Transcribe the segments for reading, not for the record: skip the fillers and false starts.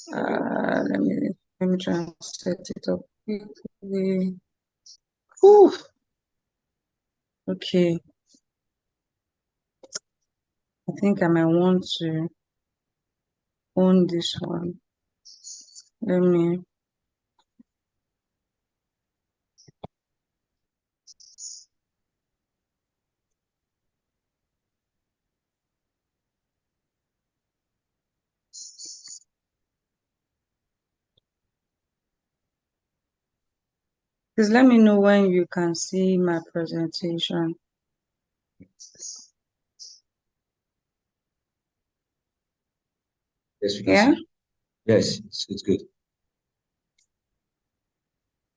Let me try and set it up quickly. Whew. Okay. I think I might want to own this one. Let me. Please let me know when you can see my presentation. Yes, we can Yeah? see. Yes, it's good.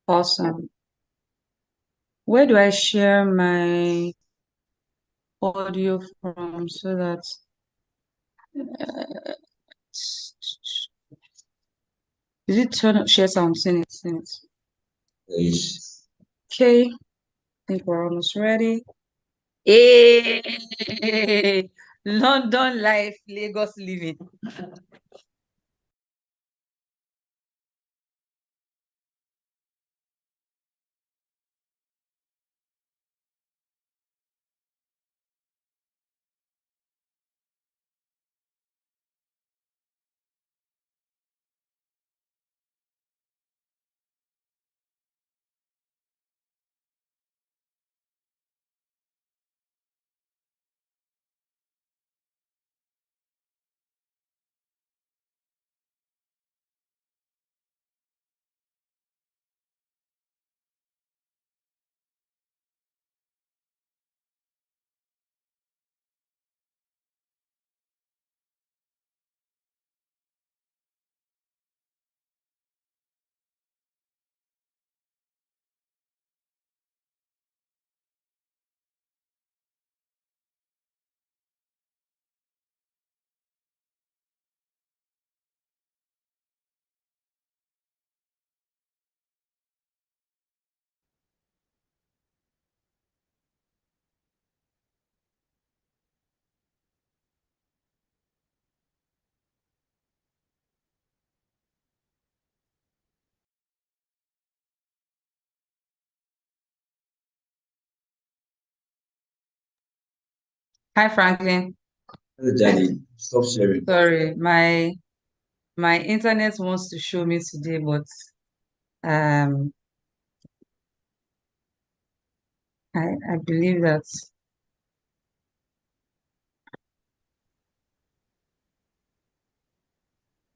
Awesome. Where do I share my audio from so that is it turn up share sound? Seen it. Yes. Okay, I think we're almost ready. Hey, London life, Lagos living. Hi, Franklin. Daddy, stop sharing. Sorry, my internet wants to show me today, but um, I believe that.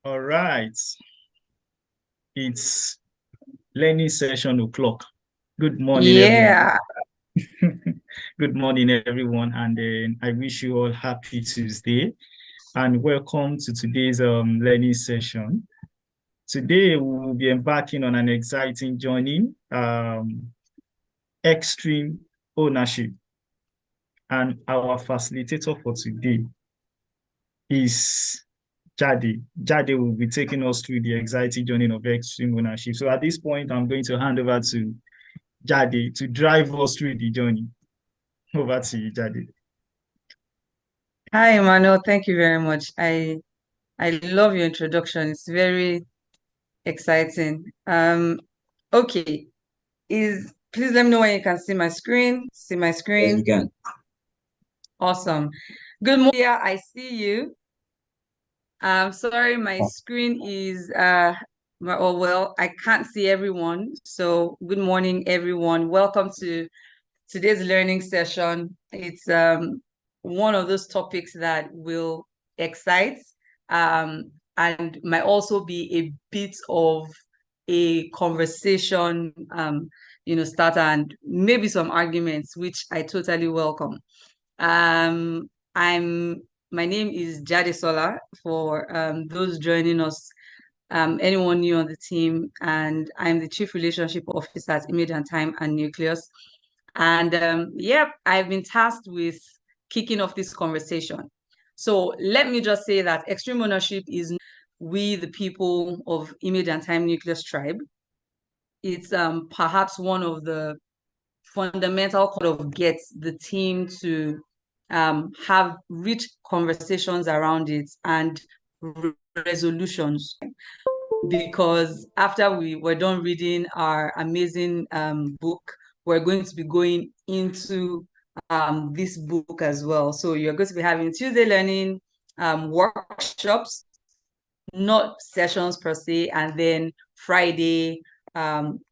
All right. It's learning session o'clock. Good morning, Yeah. everyone. Good morning, everyone. And I wish you all happy Tuesday and welcome to today's learning session. Today, we will be embarking on an exciting journey, extreme ownership. And our facilitator for today is Jade. Jade will be taking us through the exciting journey of extreme ownership. So at this point, I'm going to hand over to Jade to drive us through the journey. Over to you, Jade. Hi, Emmanuel. Thank you very much. I love your introduction. It's very exciting. Okay. Please let me know when you can see my screen. See my Yes, we screen. can. Awesome. Good morning. Yeah, I see you. Sorry, my screen is well, I can't see everyone. So good morning, everyone. Welcome to today's learning session. It's one of those topics that will excite and might also be a bit of a conversation starter and maybe some arguments, which I totally welcome. Um, I'm My name is Jade Sola for those joining us, anyone new on the team, and I'm the Chief Relationship Officer at Immediate Time and Neukleos. And I've been tasked with kicking off this conversation. So let me just say that extreme ownership is we, the people of Immediate Time Nucleus tribe. It's perhaps one of the fundamental kind of gets the team to have rich conversations around it and resolutions, because after we were done reading our amazing book, we're going to be going into this book as well. So you're going to be having Tuesday learning workshops, not sessions per se, and then Friday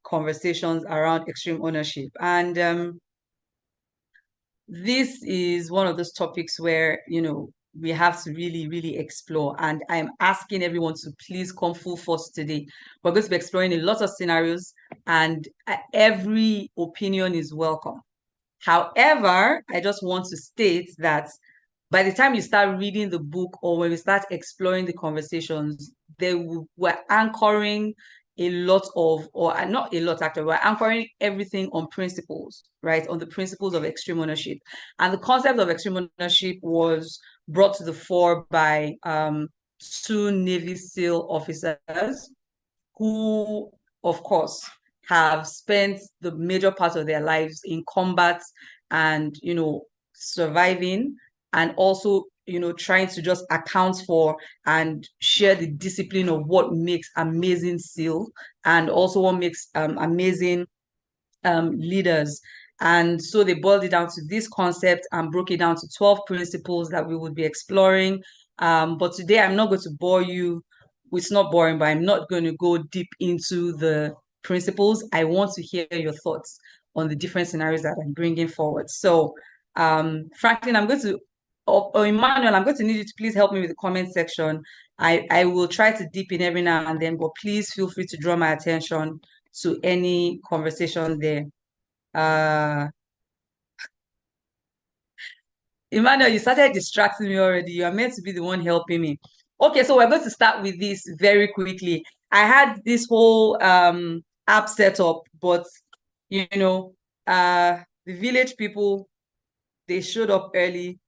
conversations around extreme ownership. And this is one of those topics where, we have to really, really explore. And I'm asking everyone to please come full force today. We're going to be exploring a lot of scenarios, and every opinion is welcome. However, I just want to state that by the time you start reading the book, or when we start exploring the conversations, we're anchoring a lot of, or not a lot actually, we're anchoring everything on principles, right? On the principles of extreme ownership. And the concept of extreme ownership was brought to the fore by two Navy SEAL officers who, of course, have spent the major part of their lives in combat and, surviving, and also, trying to just account for and share the discipline of what makes amazing SEAL, and also what makes amazing leaders. And so they boiled it down to this concept and broke it down to 12 principles that we would be exploring. But today I'm not going to bore you. It's not boring, but I'm not going to go deep into the principles. I want to hear your thoughts on the different scenarios that I'm bringing forward. So, Franklin, or Emmanuel, I'm going to need you to please help me with the comment section. I will try to dip in every now and then, but please feel free to draw my attention to any conversation there. Emmanuel, you started distracting me already. You are meant to be the one helping me. Okay, so we're going to start with this very quickly. I had this whole app set up, but the village people, they showed up early,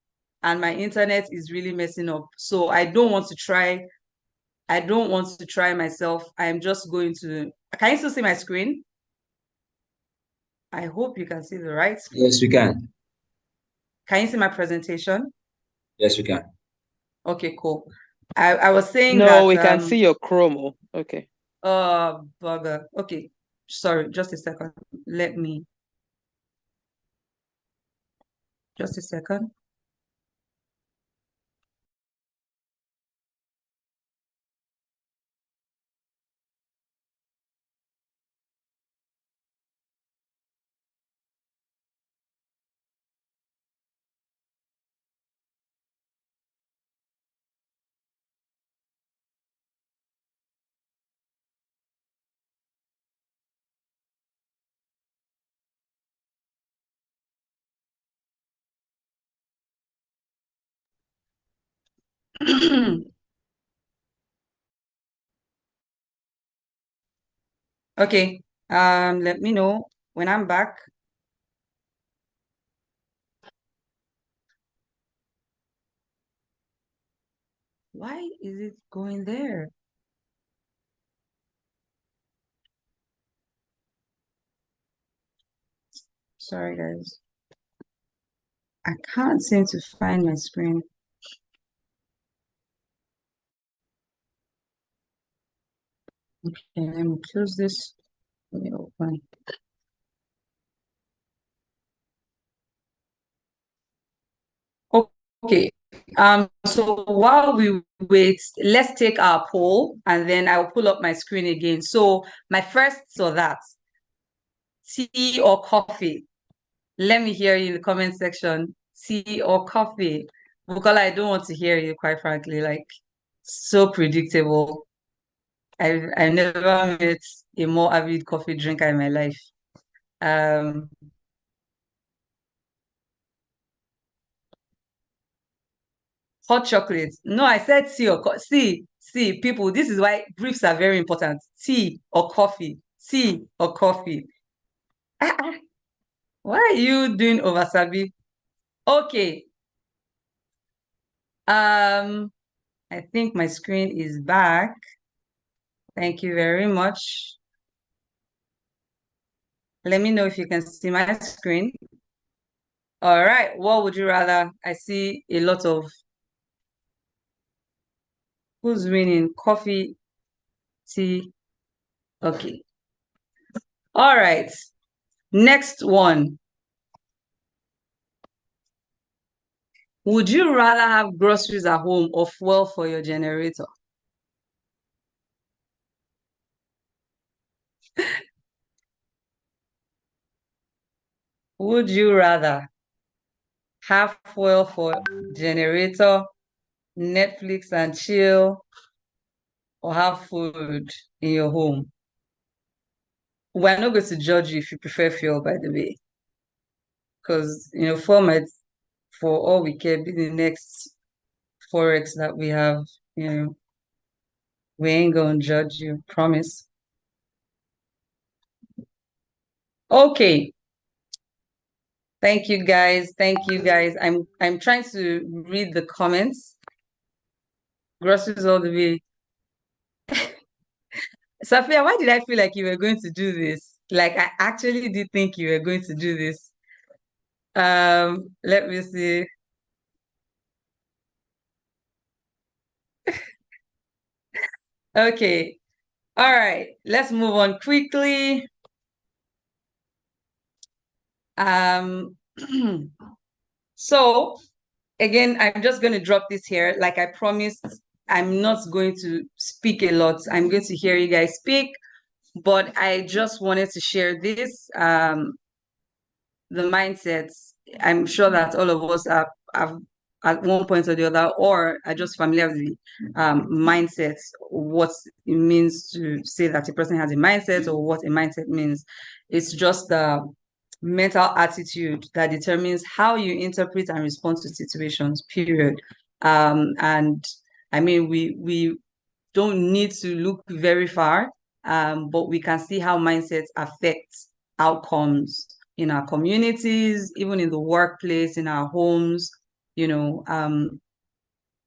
and my internet is really messing up. So I don't want to try myself. I'm just going to, can you still see my screen? I hope you can see the right screen. Yes, we can. Can you see my presentation? Yes, we can. Okay, cool. I was saying No, that we can see your Chrome. Okay. bugger. Okay, sorry, just a second. Just a second. Okay, let me know when I'm back. Why is it going there? Sorry, guys. I can't seem to find my screen. Okay, let me close this. Let me open. Okay. So while we wait, let's take our poll, and then I'll pull up my screen again. So my first, so that tea or coffee? Let me hear you in the comment section. Tea or coffee? Bukola, I don't want to hear you, quite frankly. Like, so predictable. I never met a more avid coffee drinker in my life. Hot chocolate. No, I said tea or see, people, this is why briefs are very important. Tea or coffee? Tea or coffee? Why are you doing oversabi? Okay. I think my screen is back. Thank you very much. Let me know if you can see my screen. All right. What would you rather? I see a lot of Who's winning? Coffee, tea. Okay. All right. Next one. Would you rather have groceries at home or fuel for your generator? Would you rather have fuel for generator, Netflix and chill, or have food in your home? We're not going to judge you if you prefer fuel, by the way, because fuel might, for all we care, be the next forex that we have. We ain't gonna judge you, promise. Okay. Thank you guys. Thank you guys. I'm trying to read the comments. Groceries all the way. Safia, why did I feel like you were going to do this? Like I actually did think you were going to do this. Let me see. Okay. All right. Let's move on quickly. So again, I'm just going to drop this here. Like I promised, I'm not going to speak a lot. I'm going to hear you guys speak, but I just wanted to share this. The mindsets. I'm sure that all of us have at one point or the other, or are just familiar with the mindsets, what it means to say that a person has a mindset or what a mindset means. It's just the mental attitude that determines how you interpret and respond to situations, period. And I mean, we don't need to look very far, but we can see how mindsets affect outcomes in our communities, even in the workplace, in our homes.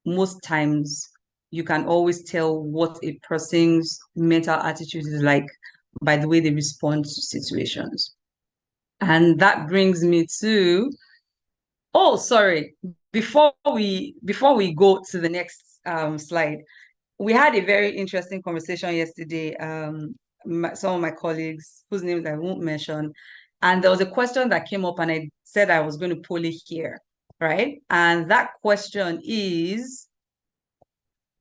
Most times you can always tell what a person's mental attitude is like by the way they respond to situations. And that brings me to, oh, sorry, before we go to the next slide, we had a very interesting conversation yesterday. Some of my colleagues, whose names I won't mention, and there was a question that came up, and I said I was going to pull it here, right? And that question is,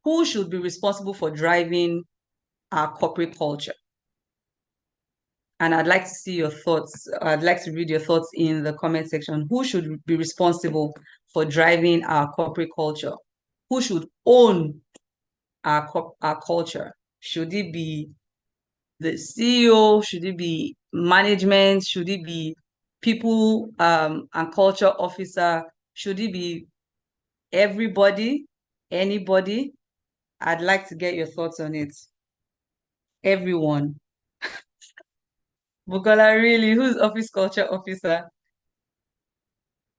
who should be responsible for driving our corporate culture? And I'd like to see your thoughts. I'd like to read your thoughts in the comment section. Who should be responsible for driving our corporate culture? Who should own our culture? Should it be the CEO? Should it be management? Should it be people and culture officer? Should it be everybody? Anybody? I'd like to get your thoughts on it. Everyone. Bukola, really? Who's office culture officer?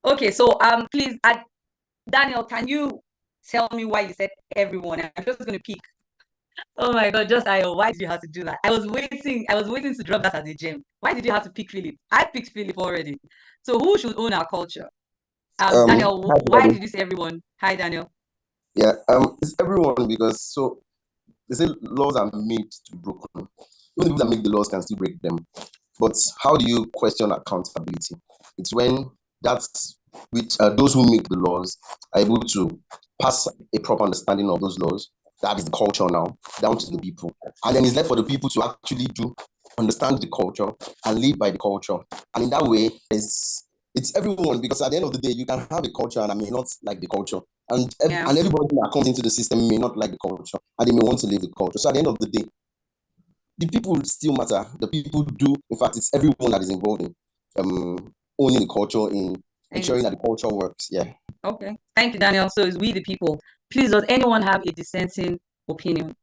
Okay, so please, Daniel, can you tell me why you said everyone? I'm just going to pick. Oh my God, just why did you have to do that? I was waiting to drop that as a gem. Why did you have to pick Philip? I picked Philip already. So who should own our culture? Daniel, why did you say everyone? Hi, Daniel. Yeah, it's everyone because so they say laws are made to be broken. Even the people that make the laws can still break them. But how do you question accountability? It's when that's which those who make the laws are able to pass a proper understanding of those laws. That is the culture now, down to the people. And then it's left for the people to actually understand the culture and live by the culture. And in that way, it's everyone, because at the end of the day, you can have a culture and I may not like the culture. And everybody that comes into the system may not like the culture and they may want to live the culture. So at the end of the day, the people still matter. The people do. In fact, it's everyone that is involved in owning the culture, in ensuring that the culture works. Yeah. Okay. Thank you, Daniel. So it's we the people. Please, does anyone have a dissenting opinion?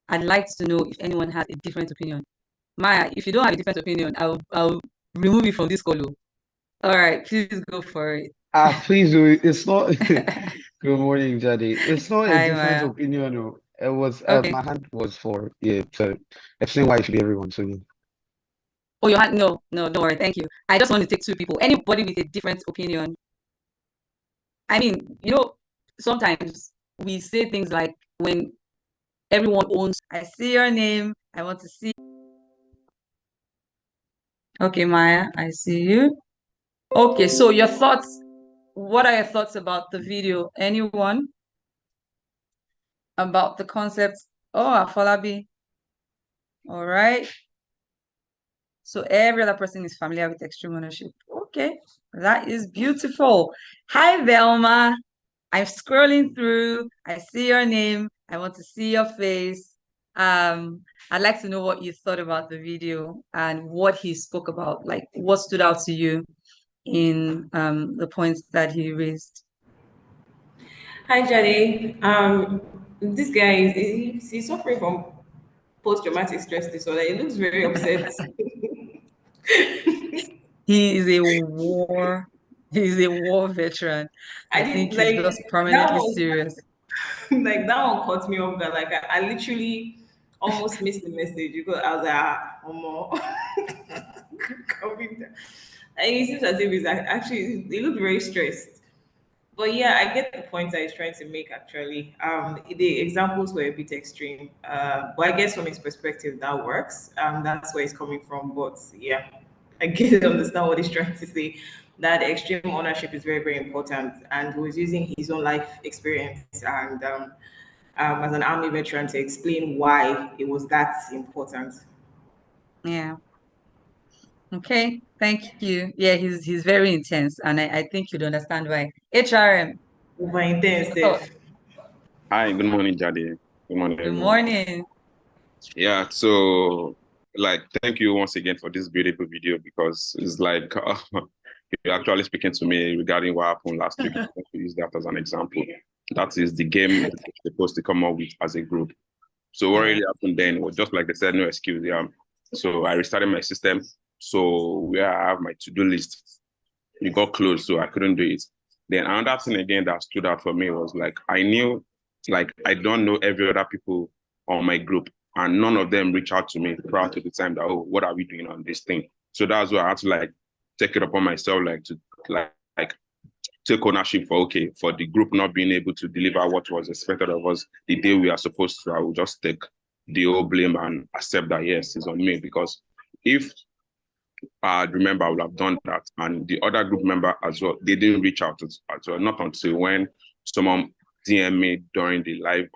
I'd like to know if anyone has a different opinion. Maya, if you don't have a different opinion, I'll remove you from this call. All right, please go for it. Please do it. It's not. Good morning, Jade. It's not a Hi, different Maya. opinion. No. It was Okay. my hand was for to explain why it should be everyone. So yeah. Oh, your hand? No, don't worry. Thank you. I just want to take two people. Anybody with a different opinion. I mean, sometimes we say things like when everyone owns. I see your name. I want to see. Okay, Maya, I see you. Okay, so your thoughts. What are your thoughts about the video? Anyone about the concept? Oh, Afolabi. All right. So every other person is familiar with extreme ownership. Okay, that is beautiful. Hi, Velma. I'm scrolling through. I see your name. I want to see your face. I'd like to know what you thought about the video and what he spoke about, like what stood out to you in the points that he raised. Hi, Jade. This guy he's suffering from post-traumatic stress disorder. He looks very upset. He is a war, he's a war veteran. I I did think he's just like that permanently one. serious. Like that one caught me off guard. Like I literally almost missed the message because I was like, more. And he seems as if he's actually he looked very stressed. But yeah, I get the point that he's trying to make actually. The examples were a bit extreme. But I guess from his perspective that works. That's where he's coming from. But yeah, I get understand what he's trying to say. That extreme ownership is very, very important. And he was using his own life experience and as an army veteran to explain why it was that important. Yeah. Okay, thank you. Yeah, he's very intense, and I think you'd understand why. HRM, Over your thoughts. intensive. Hi, good morning, Jade. Good morning, Good everyone. morning. Yeah, so thank you once again for this beautiful video because it's like you're actually speaking to me regarding what happened last week. To use that as an example. That is the game we're supposed to come up with as a group. So what really happened then was just like they said, no excuse. Yeah. So I restarted my system. So where I have my to-do list, it got closed, so I couldn't do it. Then another thing again that stood out for me was like I knew, like I don't know every other people on my group, and none of them reach out to me prior to the time that, oh, what are we doing on this thing? So that's why I had to like take it upon myself, like to like take ownership for for the group not being able to deliver what was expected of us the day we are supposed to. I will just take the whole blame and accept that yes, it's on me, because if I remember I would have done that. And the other group member as well, they didn't reach out as well, not until when someone DM me during the live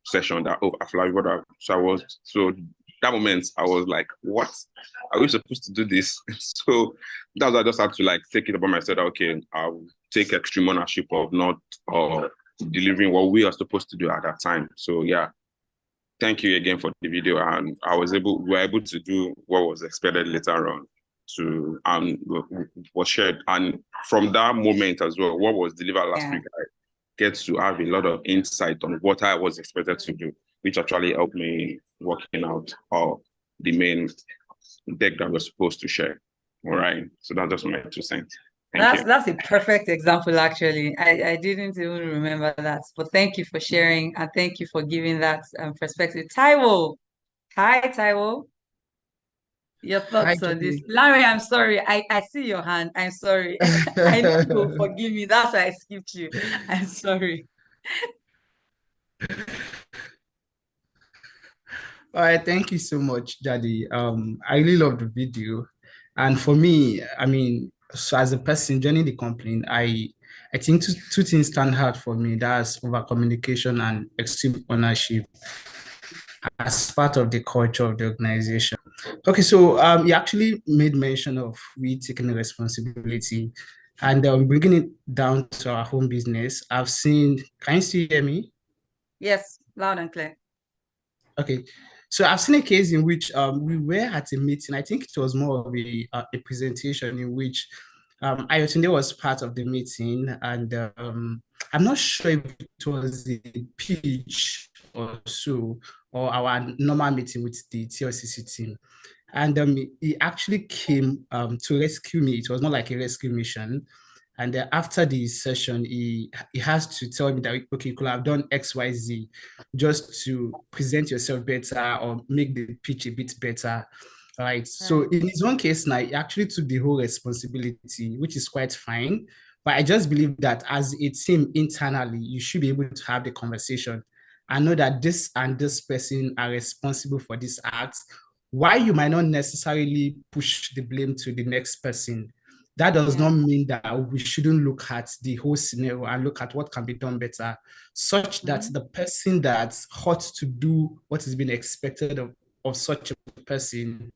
session that, oh, I feel like what so that moment I was like, what? Are we supposed to do this? So that's why I just had to like take it upon myself. Okay, I'll take extreme ownership of not delivering what we are supposed to do at that time. So yeah, thank you again for the video, and we were able to do what was expected later on to was shared. And from that moment as well, what was delivered last week, I get to have a lot of insight on what I was expected to do, which actually helped me working out the main deck that we're supposed to share. All right, so that's just my 2 cents. That's a perfect example, actually. I didn't even remember that, but thank you for sharing and thank you for giving that perspective. Taiwo, hi Taiwo. Your Hi, thoughts on this? Jade. Larry, I'm sorry. I see your hand. I'm sorry. I know you will forgive me. That's why I skipped you. I'm sorry. All right, thank you so much, Daddy. I really love the video. And for me, I mean, so as a person joining the company, I think two things stand out for me. That's over communication and extreme ownership as part of the culture of the organization. Okay, so you actually made mention of we taking responsibility and bringing it down to our home business. I've seen, can you still hear me? Yes, loud and clear. Okay, so I've seen a case in which we were at a meeting. I think it was more of a presentation in which Ayotunde was part of the meeting, and I'm not sure if it was a pitch or so, or our normal meeting with the TLCC team. And he actually came to rescue me. It was not like a rescue mission. And after the session, he has to tell me that, okay, you could have done X, Y, Z just to present yourself better or make the pitch a bit better. Right. So in his own case now, he actually took the whole responsibility, which is quite fine. But I just believe that as a team internally, you should be able to have the conversation I know that this and this person are responsible for this act, why you might not necessarily push the blame to the next person. That does not mean that we shouldn't look at the whole scenario and look at what can be done better, such that the person that ought to do what is being expected of such a person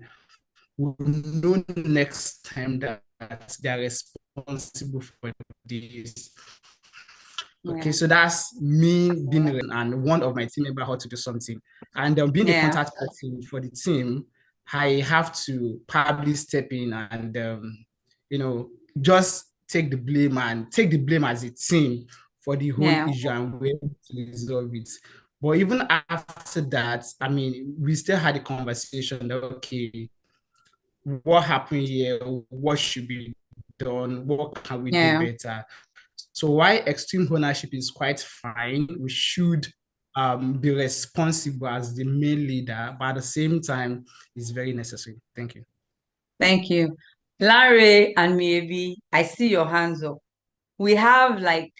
will know next time that they are responsible for this. Okay, so that's me being and one of my team member how to do something, and being the contact person for the team, I have to probably step in and just take the blame as a team for the whole issue, and we're able to resolve it. But even after that, I mean, we still had a conversation that, okay, what happened here? What should be done? What can we do better? So while extreme ownership is quite fine, we should be responsible as the main leader, but at the same time, it's very necessary. Thank you. Thank you. Larry and maybe I see your hands up. We have like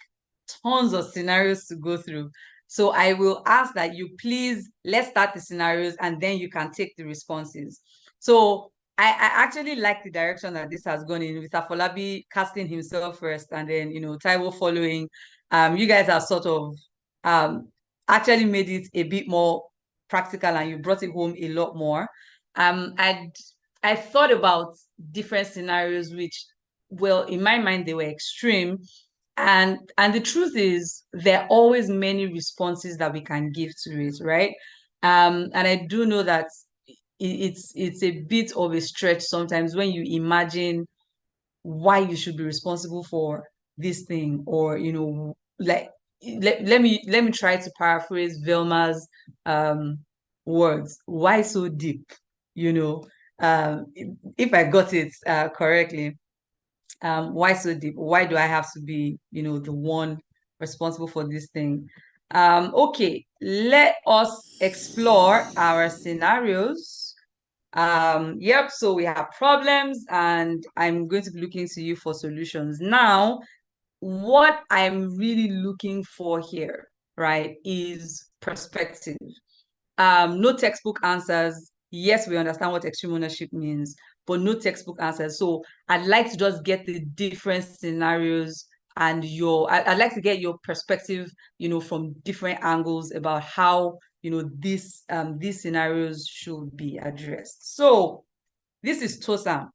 tons of scenarios to go through. So I will ask that you please, let's start the scenarios and then you can take the responses. So I actually like the direction that this has gone in, with Afolabi casting himself first and then, Taiwo following. You guys have sort of actually made it a bit more practical and you brought it home a lot more. I thought about different scenarios, which, well, in my mind, they were extreme. And the truth is, there are always many responses that we can give to it, right? And I do know that it's a bit of a stretch sometimes when you imagine why you should be responsible for this thing, or like let me try to paraphrase Velma's words. Why so deep? If I got it correctly. Why so deep? Why do I have to be, the one responsible for this thing? Okay, let us explore our scenarios. Yep, so we have problems and I'm going to be looking to you for solutions. Now, what I'm really looking for here, right, is perspective. No textbook answers. Yes, we understand what extreme ownership means, but no textbook answers. So I'd like to just get the different scenarios and I'd like to get your perspective, from different angles about how, these scenarios should be addressed. So this is Tosa,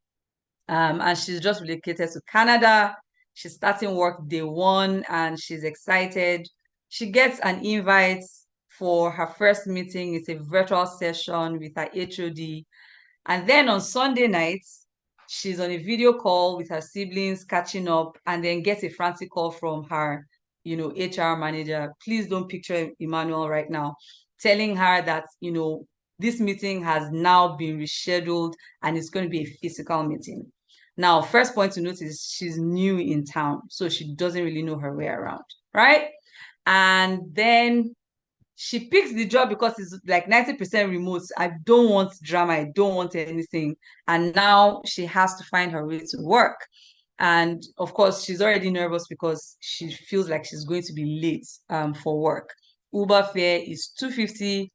and she's just relocated to Canada. She's starting work day one and she's excited. She gets an invite for her first meeting. It's a virtual session with her HOD. And then on Sunday night, she's on a video call with her siblings, catching up, and then gets a frantic call from her, HR manager. Please don't picture Emmanuel right now, telling her that, this meeting has now been rescheduled and it's going to be a physical meeting. Now, first point to note is she's new in town, so she doesn't really know her way around, right? And then she picks the job because it's like 90% remote. I don't want drama. I don't want anything. And now she has to find her way to work. And of course, she's already nervous because she feels like she's going to be late for work. Uber fare is $250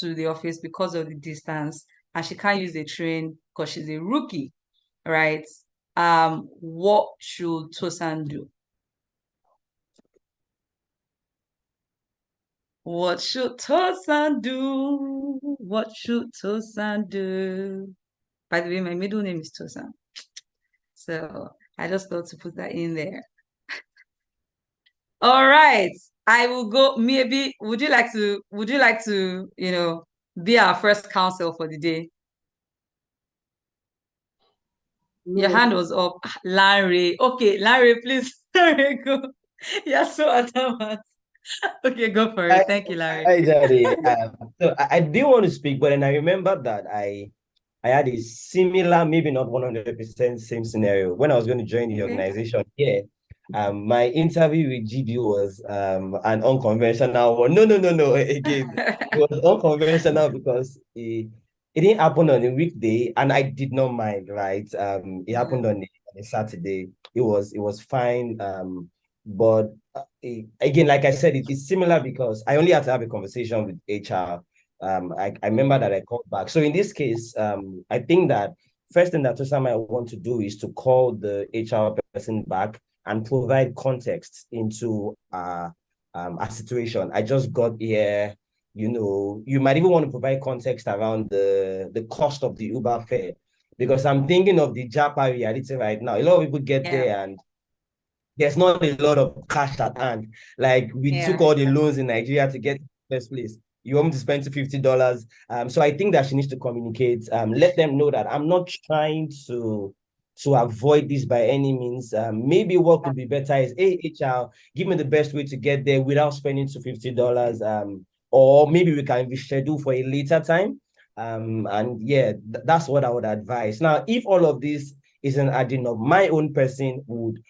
to the office because of the distance. And she can't use the train because she's a rookie, right? What should Tosan do? What should Tosan do? What should Tosan do? By the way, my middle name is Tosan. So I just thought to put that in there. All right. I will go. Maybe would you like to, be our first counsel for the day? Your hand was up. Larry. Okay, Larry, please. Larry, go. You're so adamant. Okay, go for it. Thank you, Larry. Hi, Jade. So I did want to speak, but then I remember that I had a similar, maybe not 100% same scenario when I was going to join the organization here. My interview with GB was an unconventional one. No. Again, it was unconventional because it didn't happen on a weekday, and I did not mind. Right? It happened on a Saturday. It was fine. But again, like I said, it's similar because I only had to have a conversation with HR. I remember that I called back. So in this case, I think that first thing that Tosa might want to do is to call the HR person back and provide context into a situation. I just got here. You might even want to provide context around the cost of the Uber fare, because I'm thinking of the Japa reality right now. A lot of people get there and there's not a lot of cash at hand. Like we took all the loans in Nigeria to get to the first place. You want me to spend $50. So I think that she needs to communicate, let them know that I'm not trying to avoid this by any means. Maybe what could be better is, hey, HR, give me the best way to get there without spending $50. Or maybe we can reschedule for a later time. And yeah, that's what I would advise. Now, if all of this isn't adding up, my own person would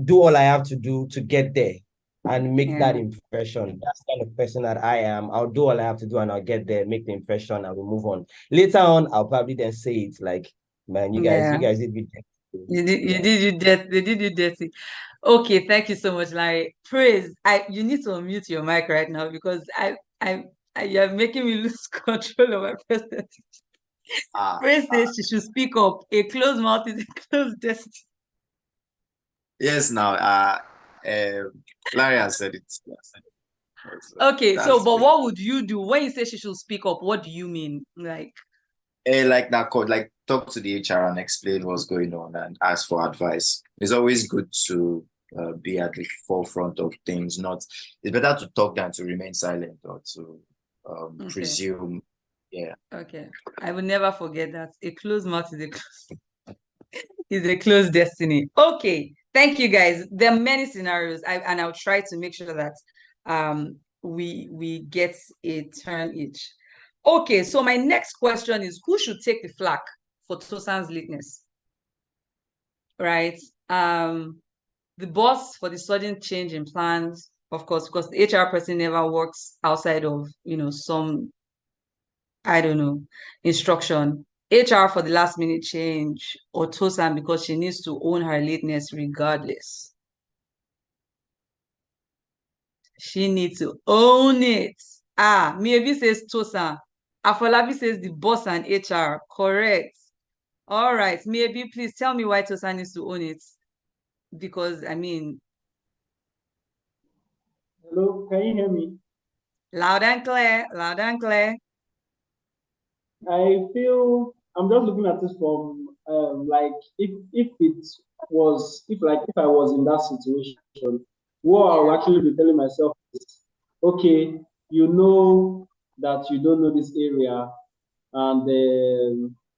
do all I have to do to get there and make that impression. That's the kind of person that I am. I'll do all I have to do and I'll get there, make the impression, and we'll move on. Later on, I'll probably then say it like, man, you guys did me they did you dirty. Okay, thank you so much, Larry. Praise. You need to unmute your mic right now because you're making me lose control of my president. Praise says she should speak up. A closed mouth is a closed destiny. Yes, now, Larry has said it. Okay, so but what would you do when you say she should speak up? What do you mean? Like that code, like talk to the HR and explain what's going on and ask for advice. It's always good to be at the forefront of things. It's better to talk than to remain silent or to presume. Yeah. Okay, I will never forget that. A closed mouth is a closed destiny. Okay, thank you guys. There are many scenarios, and I'll try to make sure that we get a turn each. Okay, so my next question is, who should take the flak for Tosan's lateness? Right? The boss for the sudden change in plans, of course, because the HR person never works outside of, some, I don't know, instruction. HR for the last minute change, or Tosan because she needs to own her lateness regardless. She needs to own it. Miyebi says Tosan. Afolabi says the boss and HR. Correct. All right. Miyebi, please tell me why Tosan needs to own it. Because, Hello, can you hear me? Loud and clear, loud and clear. I feel I'm just looking at this from like if I was in that situation, what I would actually be telling myself is, okay, you know that you don't know this area, and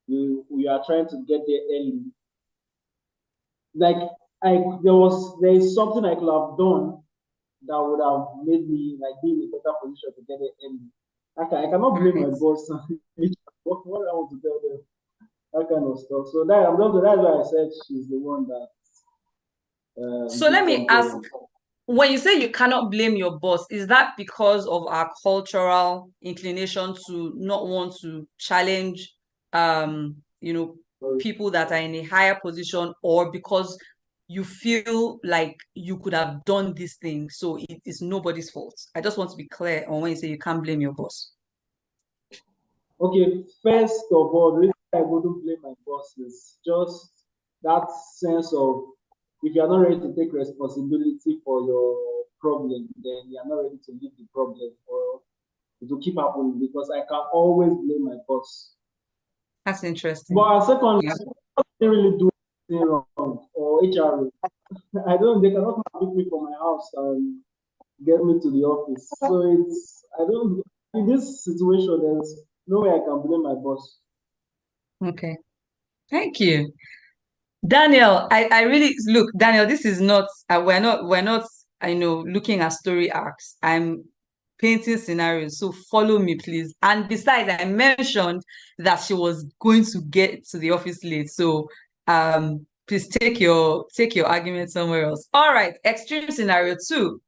you are trying to get there early. Like there is something I could have done that would have made me like be in a better position to get there early. I cannot blame my boss. what I want to tell them, that kind of stuff. So that's why I said she's the one that. So let me ask, when you say you cannot blame your boss, is that because of our cultural inclination to not want to challenge, people that are in a higher position, or because you feel like you could have done this thing, so it is nobody's fault? I just want to be clear on when you say you can't blame your boss. Okay, first of all, the reason I wouldn't blame my boss is just that sense of, if you're not ready to take responsibility for your problem, then you're not ready to leave the problem or to keep happening, because I can always blame my boss. That's interesting. But secondly, I didn't really do anything wrong, or HR. They cannot pick me from my house and get me to the office. So in this situation, there's no way I can blame my boss. Okay. Thank you. Daniel, I really look, Daniel, this is not we're not looking at story arcs. I'm painting scenarios. So follow me, please. And besides, I mentioned that she was going to get to the office late. So please take your argument somewhere else. All right, extreme scenario 2.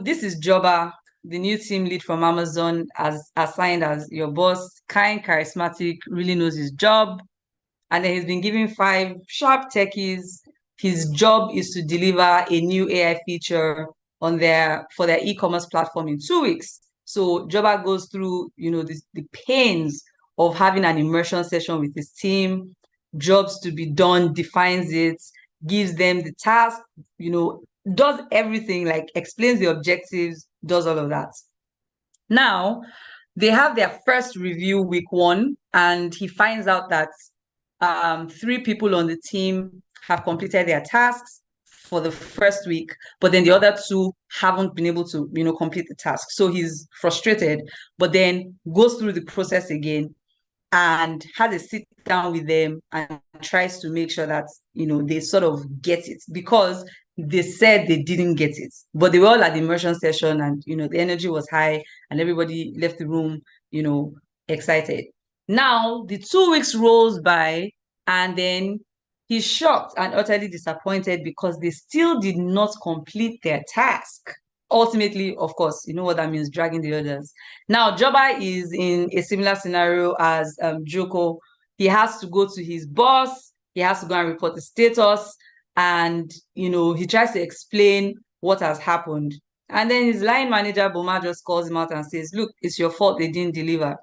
This is Joba, the new team lead from Amazon, as assigned as your boss, kind, charismatic, really knows his job. And then he's been given 5 sharp techies his job is to deliver a new AI feature for their e-commerce platform in 2 weeks. So Joba goes through, the pains of having an immersion session with his team, jobs to be done, defines it, gives them the task, does everything, like explains the objectives, does all of that. Now, they have their first review week 1, and he finds out that 3 people on the team have completed their tasks for the first week, but then the other 2 haven't been able to, complete the task. So he's frustrated, but then goes through the process again and has a sit down with them and tries to make sure that, they sort of get it, because they said they didn't get it, but they were all at the immersion session, and, the energy was high and everybody left the room, excited. Now, the 2 weeks rolls by, and then he's shocked and utterly disappointed because they still did not complete their task. Ultimately, of course, you know what that means, dragging the others. Now, Joba is in a similar scenario as Joko. He has to go to his boss. He has to go and report the status. And, he tries to explain what has happened. And then his line manager, Boma, just calls him out and says, look, it's your fault they didn't deliver.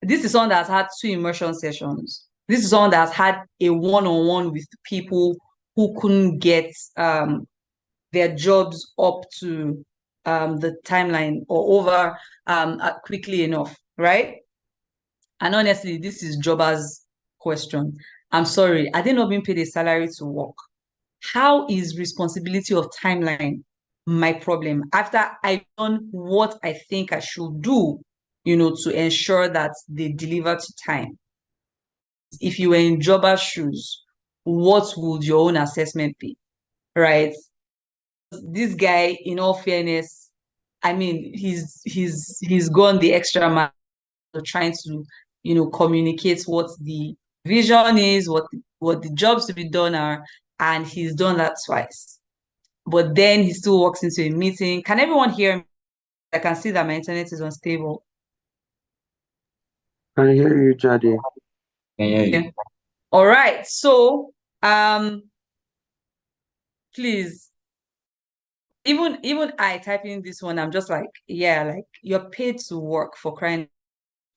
This is someone that's had 2 immersion sessions. This is someone that's had a one-on-one with people who couldn't get their jobs up to the timeline or over quickly enough, right? And honestly, this is Joba's question. I'm sorry, are they not being paid a salary to work? How is responsibility of timeline my problem after I've done what I think I should do, to ensure that they deliver to time? If you were in Joba's shoes, what would your own assessment be, right? This guy, in all fairness, I mean, he's gone the extra mile trying to, communicate what the vision is, what the jobs to be done are, and he's done that twice. But then he still walks into a meeting. Can everyone hear me? I can see that my internet is unstable. I hear you, Jade. Yeah. All right. So, please, even I typing this one, I'm just like, yeah, like you're paid to work, for crying.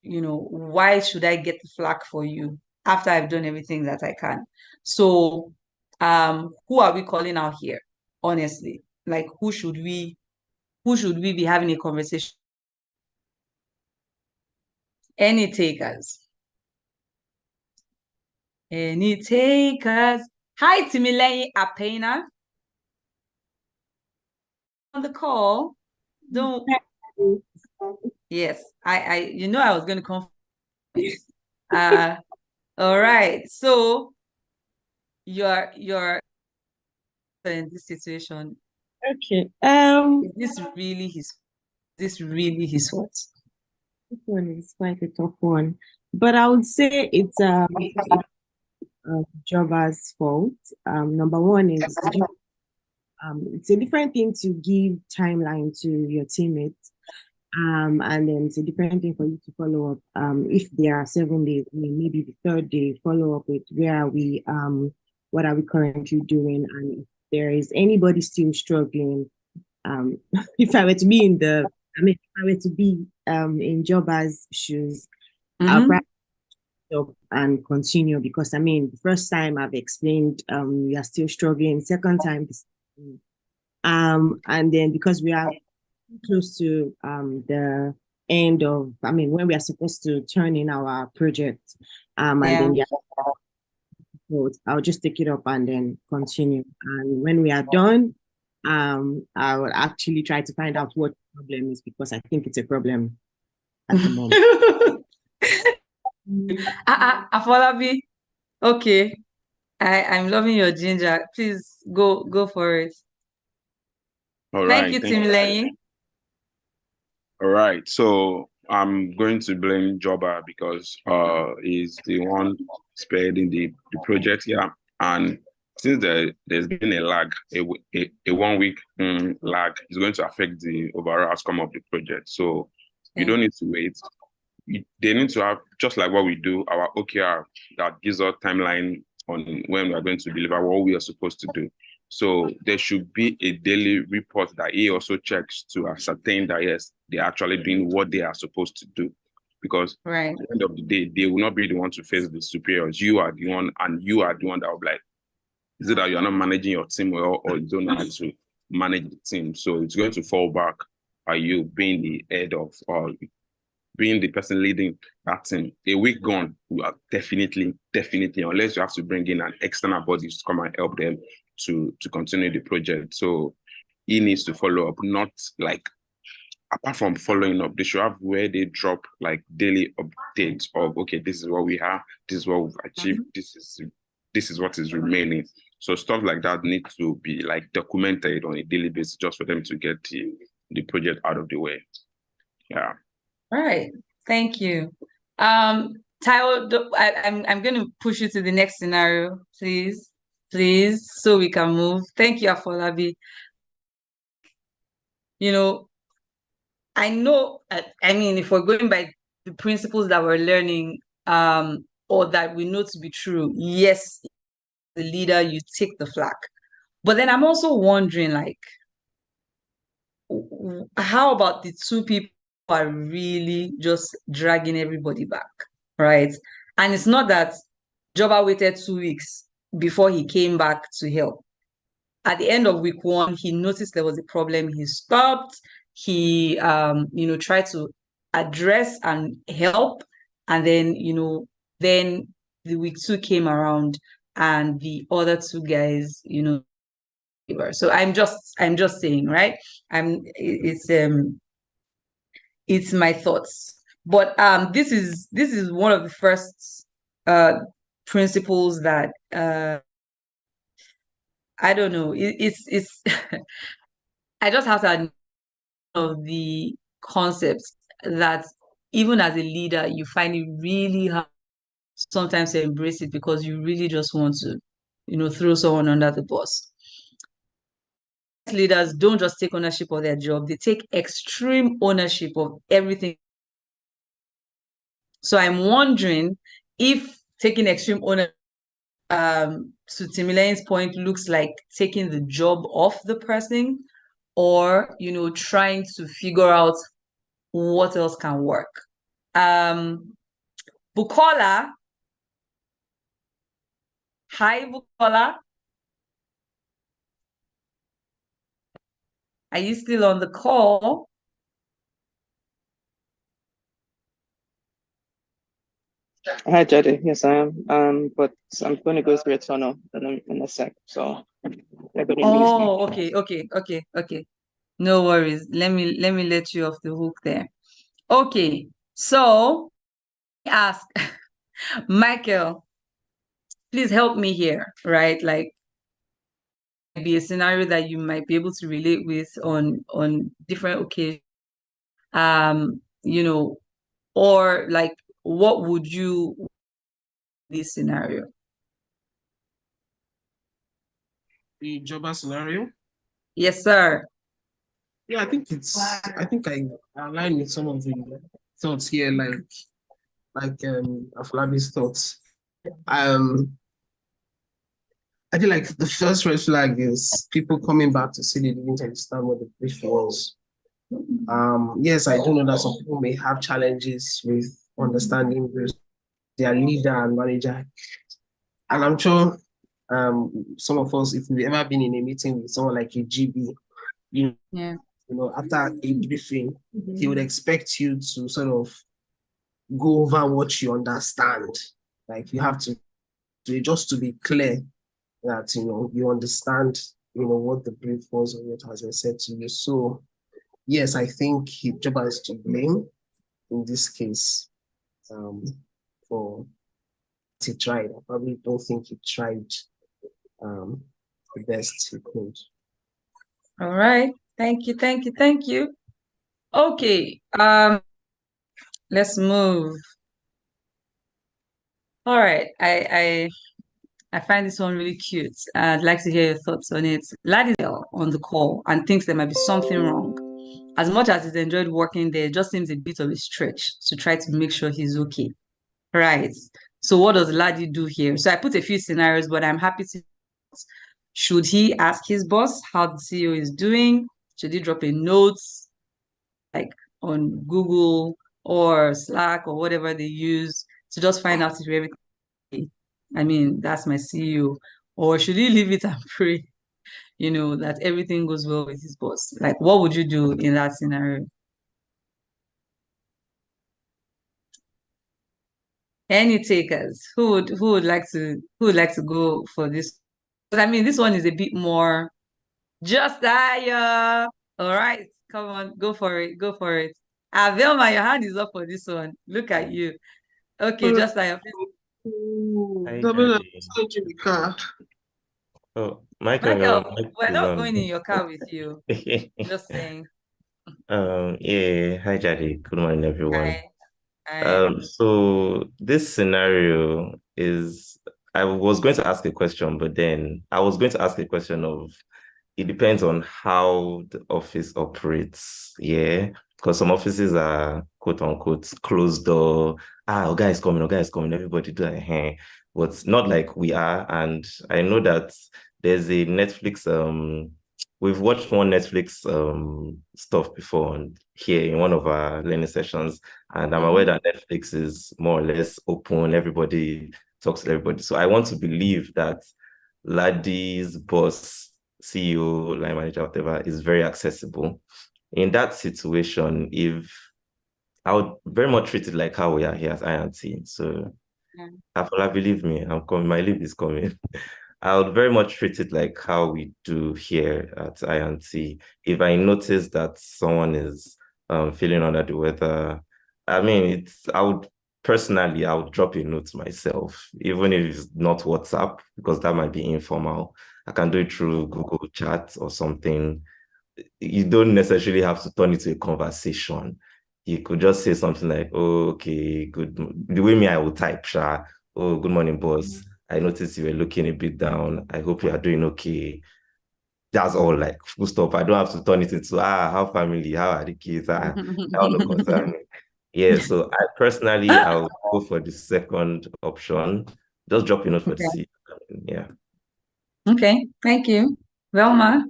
Why should I get the flack for you after I've done everything that I can? So, who are we calling out here? Honestly, like who should we be having a conversation? Any takers? Any takers? Hi, Timileyi Apena. On the call. Don't. Yes, I was going to come. All right. So you're in this situation. Okay. Is this really his fault? This one is quite a tough one, but I would say it's Joba's fault. Number one is it's a different thing to give timeline to your teammates. And then it's a different thing for you to follow up. If there are 7 days, maybe the 3rd day, follow up with where are we, what are we currently doing, and if there is anybody still struggling. If I were to be in Joba's shoes, I'll probably stop and continue, because the first time I've explained we are still struggling. Second time, and then because we are close to the end of, when we are supposed to turn in our project, and then I'll just take it up and then continue. And when we are done, I will actually try to find out what the problem is, because I think it's a problem at the moment. Afolabi, okay. I'm loving your ginger. Please go for it. All Thank right. you, Timileyi. All right. So I'm going to blame Joba because he's the one spearheading the project here. And since there's been a lag, a 1 week lag, is going to affect the overall outcome of the project. So you don't need to wait. They need to have, just like what we do, our OKR that gives us timeline on when we are going to deliver what we are supposed to do. So there should be a daily report that he also checks to ascertain that yes, they're actually doing what they are supposed to do. Because right. at the end of the day, they will not be the one to face the superiors. You are the one, and you are the one that will be like, is it that you're not managing your team well, or you don't know how to manage the team? So it's going to fall back by you being the head of, or being the person leading that team. A week gone, we are definitely, unless you have to bring in an external body to come and help them to continue the project. So he needs to follow up, not like, apart from following up, they should have where they drop like daily updates of, okay, this is what we have, this is what we've achieved, this is what is remaining. So stuff like that needs to be like documented on a daily basis just for them to get the project out of the way. Yeah. All right. Thank you. Taiwo, I'm going to push you to the next scenario, please, so we can move. Thank you, Afolabi. You know, I know, I mean, if we're going by the principles that we're learning, or that we know to be true, yes, the leader, you take the flak. But then I'm also wondering, like, how about the two people who are really just dragging everybody back, right? And it's not that Joba waited 2 weeks before he came back to help. At the end of week 1, he noticed there was a problem. He stopped. He, tried to address and help. And then, then the week 2 came around, and the other 2 guys, so I'm just saying, right? It's my thoughts. But this is one of the first principles that I don't know. It's I just have to admit of the concepts that even as a leader, you find it really hard sometimes to embrace it because you really just want to, throw someone under the bus. Leaders don't just take ownership of their job, they take extreme ownership of everything. So I'm wondering if taking extreme ownership, to Timilene's point, looks like taking the job off the person, or trying to figure out what else can work. Bukola, hi Bukola. Are you still on the call? Hi, Jade. Yes, I am. But I'm going to go through a tunnel in a sec. So oh, okay. No worries. Let me let you off the hook there. Okay, so ask Michael, please help me here, right? Like, be a scenario that you might be able to relate with on different occasions. Or like, what would you this scenario? The Joba scenario? Yes, sir. Yeah, I think I align with some of the thoughts here, like Aflabi's thoughts. I feel like the first red flag is people coming back to say they didn't understand what the brief was. Yes, I do know that some people may have challenges with understanding their leader and manager. And I'm sure some of us, if we've ever been in a meeting with someone like a GB, after a briefing, he would expect you to sort of go over what you understand. Like you have to just to be clear that you understand what the brief was or what has been said to you. So yes, I think Joba is to blame in this case for he tried. I probably don't think he tried the best he could. All right. Thank you. Okay. Let's move. All right. I find this one really cute. I'd like to hear your thoughts on it. Lad is on the call and thinks there might be something wrong. As much as he's enjoyed working there, it just seems a bit of a stretch to try to make sure he's okay. Right. So what does Ladi do here? So I put a few scenarios, but I'm happy to. Should he ask his boss how the CEO is doing? Should he drop a note like on Google or Slack or whatever they use to just find out if everything? I mean, that's my CEO. Or should he leave it and pray, that everything goes well with his boss? Like, what would you do in that scenario? Any takers? Who would like to go for this? But I mean, this one is a bit more just all right, come on, go for it, go for it. Velma, your hand is up for this one. Look at you. Okay, just like Ooh, Hi, double Daddy. in the car. Oh, Michael, your Michael, mic we're is not on. going in your car with you. Just saying. Yeah. Hi, Daddy. Good morning, everyone. Hi. Hi. So this scenario is, I was going to ask a question, but then I was going to ask a question of, it depends on how the office operates. Yeah. Because some offices are quote unquote closed door. Ah, a guy is coming, everybody do it. But not like we are. And I know that there's a Netflix, we've watched one Netflix stuff before here in one of our learning sessions. And I'm aware that Netflix is more or less open, everybody talks to everybody. So I want to believe that Ladi's boss, CEO, line manager, whatever, is very accessible. In that situation, if I would very much treat it like how we are here at INT. So Afola, believe me, I'm coming, my leave is coming. I would very much treat it like how we do here at INT. If I notice that someone is feeling under the weather, I mean, I would drop a note myself, even if it's not WhatsApp, because that might be informal. I can do it through Google Chat or something. You don't necessarily have to turn it to a conversation. You could just say something like, "Oh, okay, good." The way I would type, Sha, "Oh, good morning, boss. I noticed you were looking a bit down. I hope you are doing okay." That's all, like full stop. I don't have to turn it into how family, how are the kids, that no concern me. Yeah, so I'll go for the second option. Just drop a note for the Okay. CEO. Yeah. Okay, thank you. Velma.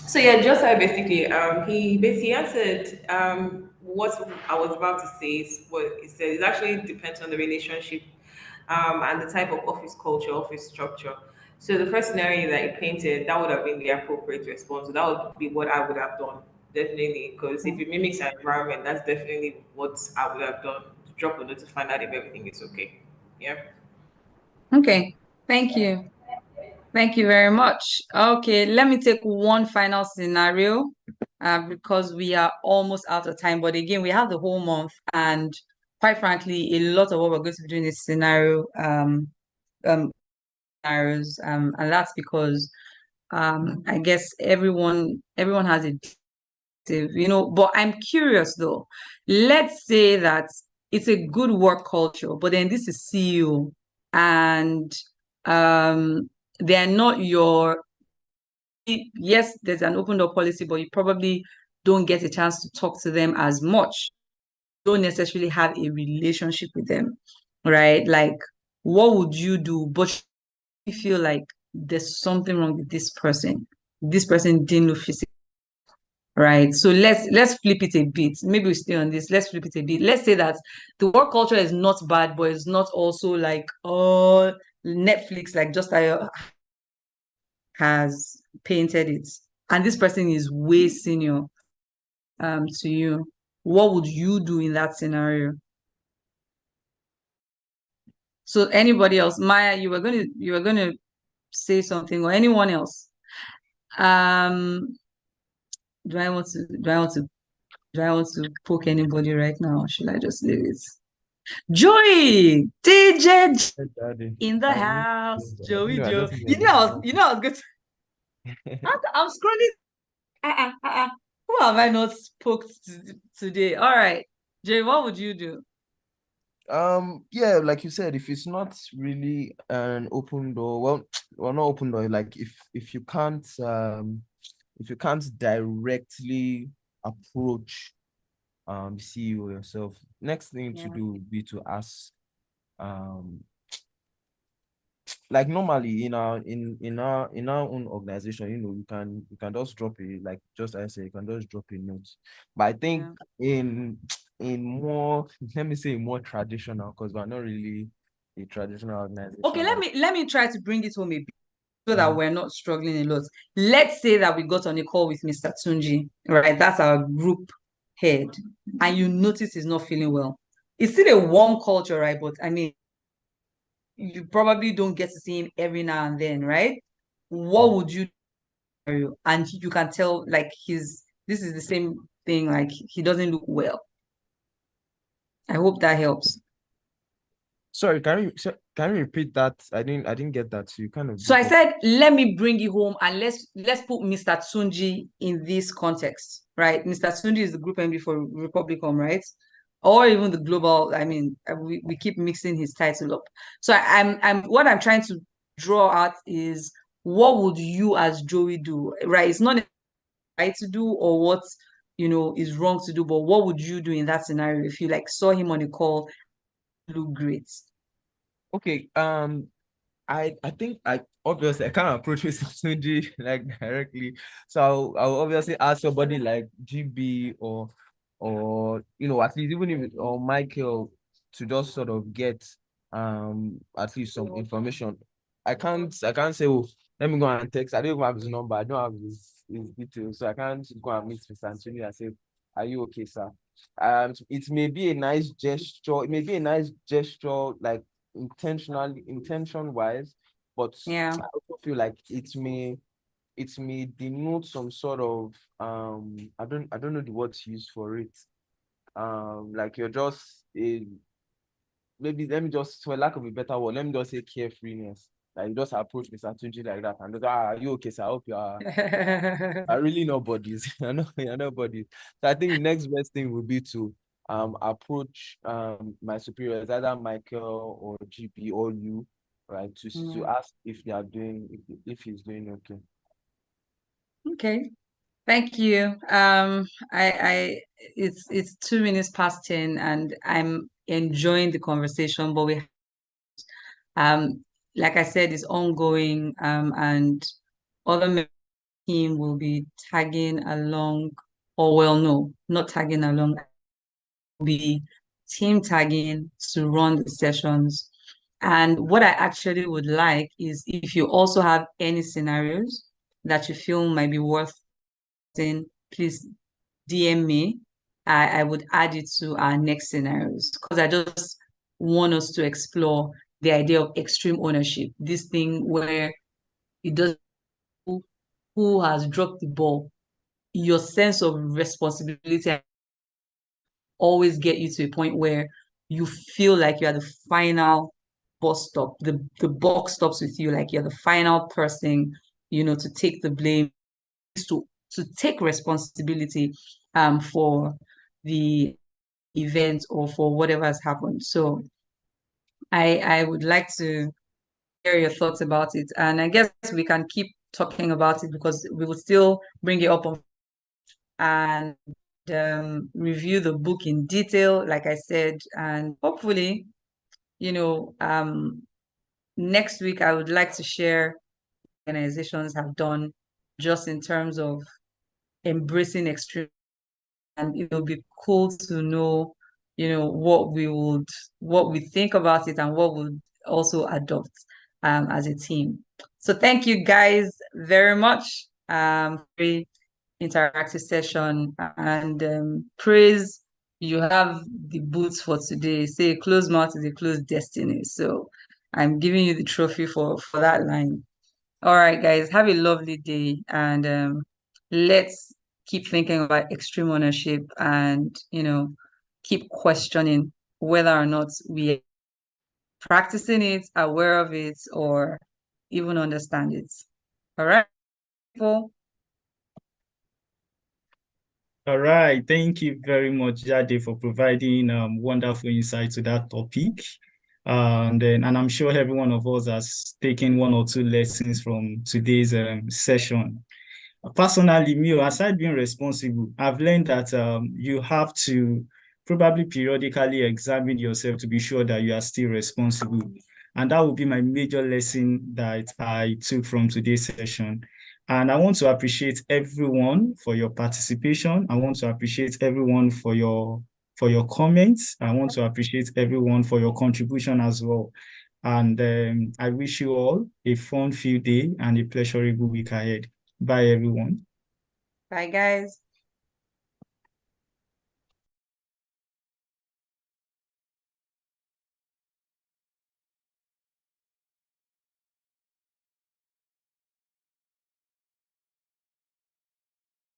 So yeah, just he basically answered what I was about to say is what he said. It actually depends on the relationship and the type of office culture, office structure. So the first scenario that he painted, that would have been the appropriate response. So that would be what I would have done, definitely. Because if it mimics our environment, that's definitely what I would have done. Drop a note to find out if everything is okay. Yeah. Okay, thank you. Thank you very much. Okay, let me take one final scenario because we are almost out of time. But again, we have the whole month, and quite frankly, a lot of what we're going to be doing is scenarios, and that's because I guess everyone has a but I'm curious though. Let's say that it's a good work culture, but then this is CEO, and they're not your yes, there's an open door policy, but you probably don't get a chance to talk to them as much. Don't necessarily have a relationship with them, right? Like, what would you do? But you feel like there's something wrong with this person. This person didn't know physically, right? So let's flip it a bit. Maybe we stay on this. Let's flip it a bit. Let's say that the work culture is not bad, but it's not also like Netflix, like just has painted it, and this person is way senior to you. What would you do in that scenario? So anybody else, Maya, you were gonna say something, or anyone else? Um, do I want to poke anybody right now? Or should I just leave it? Joey, DJ Hey, Daddy. in the I missed house. you. Joey I Joe. just missed I was good. I'm scrolling. Who have I not poked today? All right. Jay, what would you do? Yeah, like you said, if it's not really an open door, well, not open door, like if you can't directly approach CEO yourself. Next thing to do would be to ask like normally in our own organization, you can just drop a, like just I say, you can just drop a note. But I think in more, let me say more traditional, because we're not really a traditional organization. Okay, let me try to bring it home a bit so that we're not struggling a lot. Let's say that we got on a call with Mr. Tunji, right? That's our group head, and you notice he's not feeling well. It's still a warm culture, right? But I mean, you probably don't get to see him every now and then, right? What would you do? And you can tell, like, this is the same thing, like he doesn't look well. I hope that helps. Sorry, can you repeat that? I didn't get that. So you kind of So I said, let me bring you home and let's put Mr. Tsunji in this context, right? Mr. Tsunji is the group MD for Republicom, right? Or even the global. I mean, we keep mixing his title up. So I'm what I'm trying to draw out is, what would you as Joey do, right? It's not right to do or what is wrong to do, but what would you do in that scenario if you like saw him on a call, look great? Okay, I think I obviously I can't approach Mr. Sunji like directly. So I'll obviously ask somebody like GB or at least even if or Michael to just sort of get at least some information. I can't say, oh, let me go and text. I don't even have his number, I don't have his details. So I can't go and meet Mr. Anthony and say, are you okay, sir? It may be a nice gesture, like intention wise, but yeah, I also feel like it may denote some sort of I don't know the words used for it, like you're just maybe, let me just, for lack of a better word, let me just say carefreeness. Like you just approach Mr. Tunji like that and are you okay, sir? I hope you are. Are really nobodies. I know you're nobodies. So I think the next best thing would be to approach my superiors, either Michael or GP or you, right, to ask if they are doing, if he's doing okay. Okay. Thank you. It's 2 minutes past 10 and I'm enjoying the conversation, but like I said, it's ongoing, and other members of the team will be tagging along, or well, no, not tagging along, will be team tagging to run the sessions. And what I actually would like is if you also have any scenarios that you feel might be worth saying, please DM me. I would add it to our next scenarios because I just want us to explore the idea of extreme ownership. This thing where it doesn't who has dropped the ball. Your sense of responsibility always get you to a point where you feel like you are the final bus stop. The box stops with you, like you're the final person, to take the blame, to take responsibility for the event or for whatever has happened. So I would like to hear your thoughts about it. And I guess we can keep talking about it because we will still bring it up and review the book in detail, like I said, and hopefully, next week I would like to share organizations have done just in terms of embracing extreme, and it will be cool to know, what we think about it and what we'll also adopt as a team. So thank you guys very much. Very interactive session, and praise, you have the boots for today. Say a closed mouth is a closed destiny. So I'm giving you the trophy for that line. All right, guys, have a lovely day, and let's keep thinking about extreme ownership and keep questioning whether or not we are practicing it, aware of it, or even understand it. All right, people. All right. Thank you very much, Jade, for providing wonderful insight to that topic. And I'm sure every one of us has taken one or two lessons from today's session. Personally, me, aside being responsible, I've learned that you have to probably periodically examine yourself to be sure that you are still responsible. And that will be my major lesson that I took from today's session. And I want to appreciate everyone for your participation. I want to appreciate everyone for your comments. I want to appreciate everyone for your contribution as well. And I wish you all a fun field day and a pleasurable week ahead. Bye, everyone. Bye, guys.